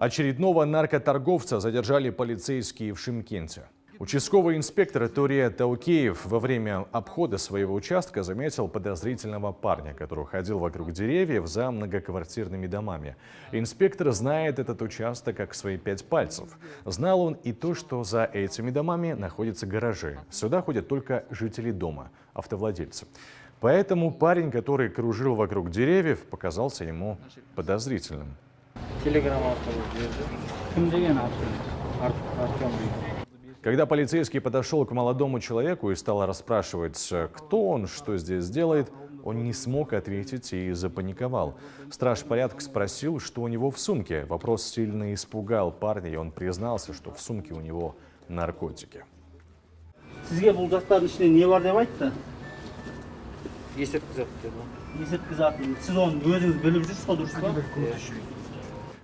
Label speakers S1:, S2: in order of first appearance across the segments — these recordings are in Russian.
S1: Очередного наркоторговца задержали полицейские в Шымкенте. Участковый инспектор Турия Таукеев во время обхода своего участка заметил подозрительного парня, который ходил вокруг деревьев за многоквартирными домами. Инспектор знает этот участок как свои 5 пальцев. Знал он и то, что за этими домами находятся гаражи. Сюда ходят только жители дома, автовладельцы. Поэтому парень, который кружил вокруг деревьев, показался ему подозрительным. Когда полицейский подошел к молодому человеку и стал расспрашивать, кто он, что здесь делает, он не смог ответить и запаниковал. Страж порядка спросил, что у него в сумке. Вопрос сильно испугал парня, и он признался, что в сумке у него наркотики.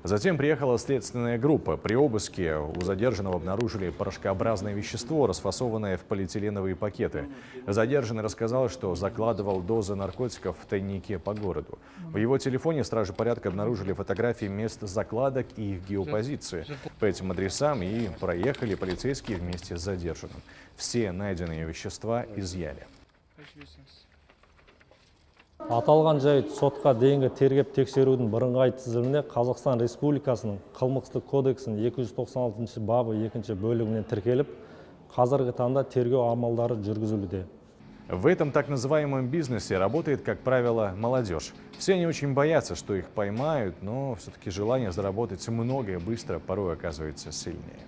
S1: Затем приехала следственная группа. При обыске у задержанного обнаружили порошкообразное вещество, расфасованное в полиэтиленовые пакеты. Задержанный рассказал, что закладывал дозы наркотиков в тайнике по городу. В его телефоне стражи порядка обнаружили фотографии мест закладок и их геопозиции. По этим адресам и проехали полицейские вместе с задержанным. Все найденные вещества изъяли.
S2: Аталған жайт сотқа дейінгі тергеп тексерудің бірыңғай тізіміне Қазақстан Республикасының Қылмыстық кодексінің 296 бабы 2 бөлігіне тіркеліп, қазіргі таңда тергеу амалдары жүргізілуде.
S1: В этом так называемом бизнесе работает, как правило, молодежь. Все они очень боятся, что их поймают, но все-таки желание заработать много и быстро порой оказывается сильнее.